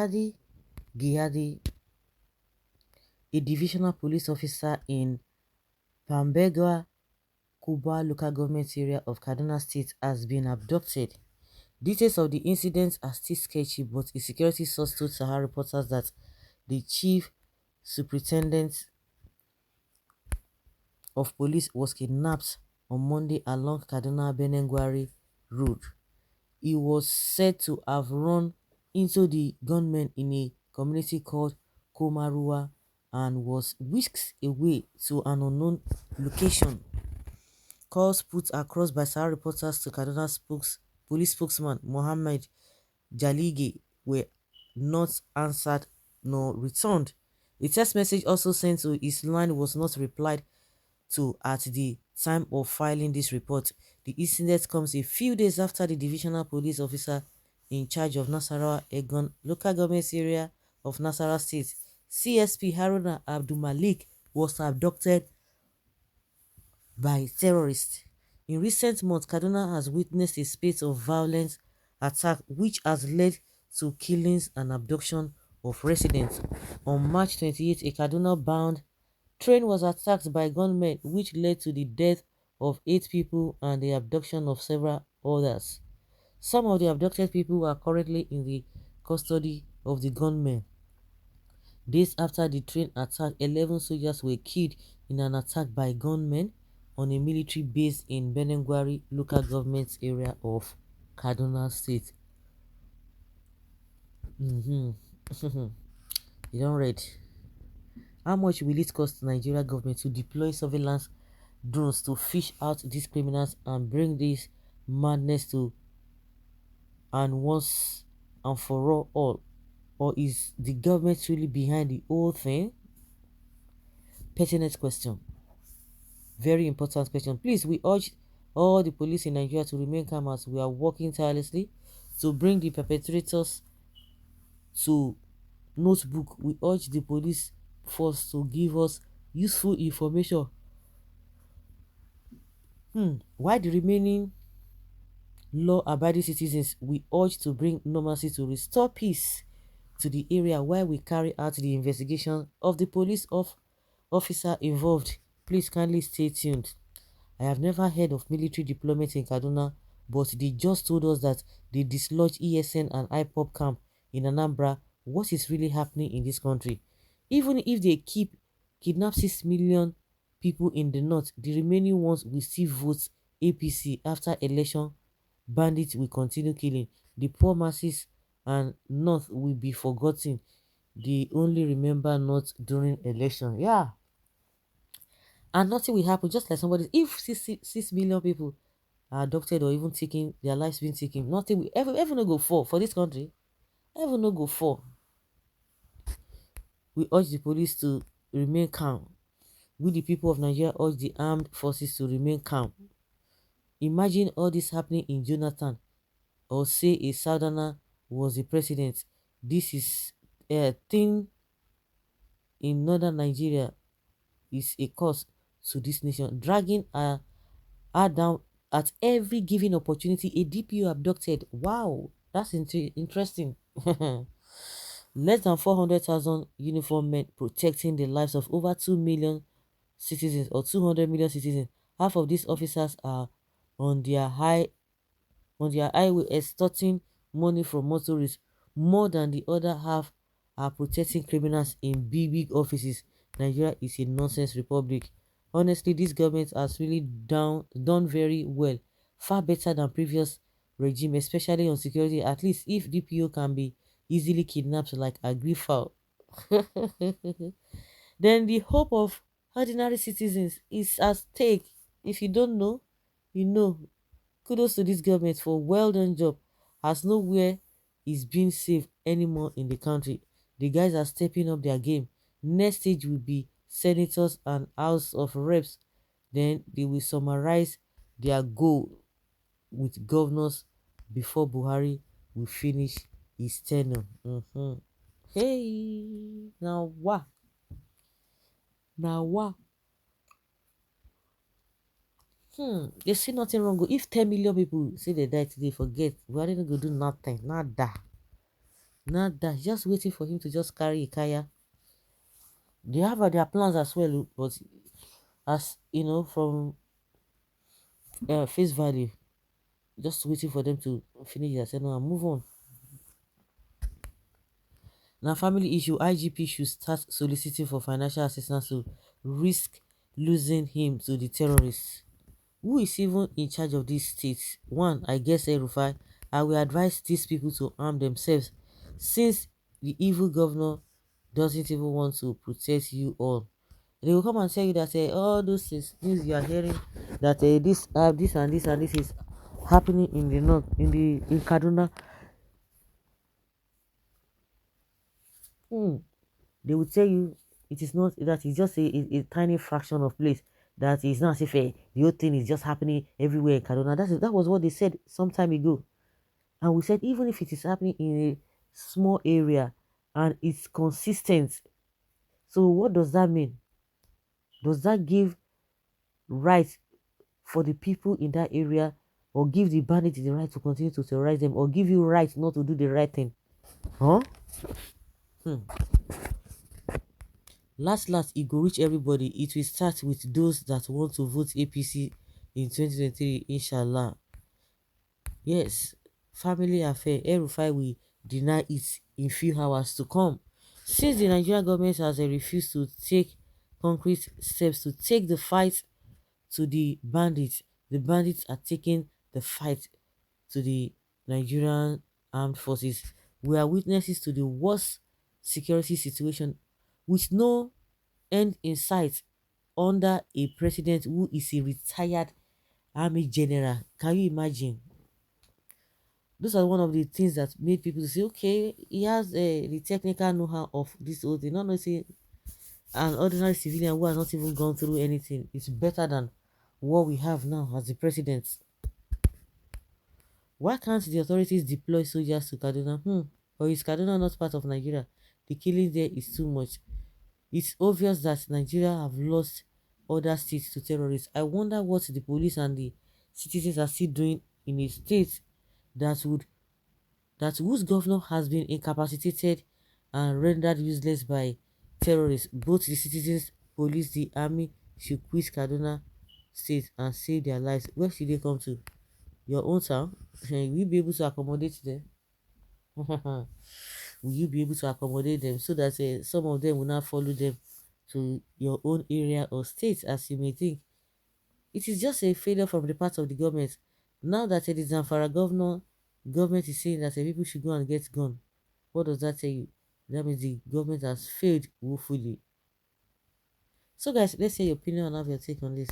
Sadi Giadi, a divisional police officer in Pambegua, Kuba local government area of Kaduna State, has been abducted. Details of the incident are still sketchy, but a security source told Sahara reporters that the chief superintendent of police was kidnapped on Monday along Kaduna Benengwari Road. He was said to have run into the gunmen in a community called Komarua and was whisked away to an unknown location. Calls put across by Sahara reporters to Kaduna police spokesman Mohammed Jalige were not answered nor returned. A text message also sent to his line was not replied to at the time of filing this report. The incident comes a few days after the divisional police officer in charge of Nasarawa Egon local government area of Nasarawa State, CSP Haruna Abdul Malik, was abducted by terrorists. In recent months, Kaduna has witnessed a spate of violent attack which has led to killings and abduction of residents. On March 28, a Kaduna-bound train was attacked by gunmen which led to the death of 8 people and the abduction of several others. Some of the abducted people are currently in the custody of the gunmen. Days after the train attack, 11 soldiers were killed in an attack by gunmen on a military base in Benengwari local government area of Kaduna State. You don't read. How much will it cost Nigeria government to deploy surveillance drones to fish out these criminals and bring this madness to and once and for all? Or is the government really behind the whole thing? Pertinent question. Very important question. Please, we urge all the police in Nigeria to remain calm as we are working tirelessly to bring the perpetrators to notebook. We urge the police force to give us useful information. Why the remaining law-abiding citizens we urge to bring normalcy to restore peace to the area while we carry out the investigation of the police officer involved. Please kindly stay tuned. I have never heard of military deployment in Kaduna, but they just told us that they dislodged ESN and IPOP camp in Anambra. What is really happening in this country? Even if they kidnap 6 million people in the north, the remaining ones will still vote APC after election. Bandits will continue killing. The poor masses and north will be forgotten. They only remember north during election. Yeah. And nothing will happen. Just like somebody, if 6 million people are adopted or even taking their lives being taken, nothing will ever no go for this country. Ever no go for. We urge the police to remain calm. We the people of Nigeria urge the armed forces to remain calm. Imagine all this happening in Jonathan, or say a southerner was the president. This is a thing in northern Nigeria is a cause to this nation, dragging her down at every given opportunity. A DPO abducted. Wow, that's interesting. Less than 400,000 uniformed men protecting the lives of over 2 million citizens or 200 million citizens. Half of these officers are on their highway extorting money from motorists. More than the other half are protecting criminals in big offices. Nigeria is a nonsense republic. Honestly, this government has really done very well, far better than previous regime, especially on security. At least if DPO can be easily kidnapped like agri-fowl, then the hope of ordinary citizens is at stake. If you don't know, you know. Kudos to this government for well done job, as nowhere is being safe anymore in the country. The guys are stepping up their game. Next stage will be senators and House of Reps. Then they will summarize their goal with governors before Buhari will finish his tenure. Hey, now what? Now what? They see nothing wrong. If 10 million people say they die today, forget. Buhari no go do nothing. Nada. Not that, just waiting for him to just carry a kaya. They have their plans as well, oh, but as you know, from face value, just waiting for them to finish their sentence and move on. Now, family issue, IGP should start soliciting for financial assistance to risk losing him to the terrorists. Who is even in charge of these states? One, I guess El-Rufai. I will advise these people to arm themselves since the evil governor doesn't even want to protect you all. They will come and tell you that all those things you are hearing, that this and this and this is happening in the north, in Kaduna. Hmm. They will tell you it is not that, it's just a tiny fraction of place, that is not as if the whole thing is just happening everywhere in Kaduna. That was what they said some time ago. And we said even if it is happening in a small area and it's consistent, so what does that mean? Does that give right for the people in that area, or give the bandits the right to continue to terrorize them, or give you right not to do the right thing? Huh? Hmm. Last, it go reach everybody. It will start with those that want to vote APC in 2023, inshallah. Yes, family affair. El-Rufai will deny it in few hours to come. Since the Nigerian government has refused to take concrete steps to take the fight to the bandits are taking the fight to the Nigerian armed forces. We are witnesses to the worst security situation with no end in sight under a president who is a retired army general. Can you imagine? Those are one of the things that made people say, okay, he has the technical know-how of this whole thing. Not necessarily an ordinary civilian who has not even gone through anything. It's better than what we have now as the president. Why can't the authorities deploy soldiers to Kaduna? Or is Kaduna not part of Nigeria? The killing there is too much. It's obvious that Nigeria have lost other states to terrorists. I wonder what the police and the citizens are still doing in a state that would that whose governor has been incapacitated and rendered useless by terrorists. Both the citizens, police, the army should quit Kaduna state and save their lives. Where should they come to? Your own town? Will you be able to accommodate them? Will you be able to accommodate them so that some of them will not follow them to your own area or state, as you may think? It is just a failure from the part of the government. Now that it is Zamfara government is saying that people should go and get gun. What does that tell you? That means the government has failed woefully. So guys, let's say your opinion and have your take on this.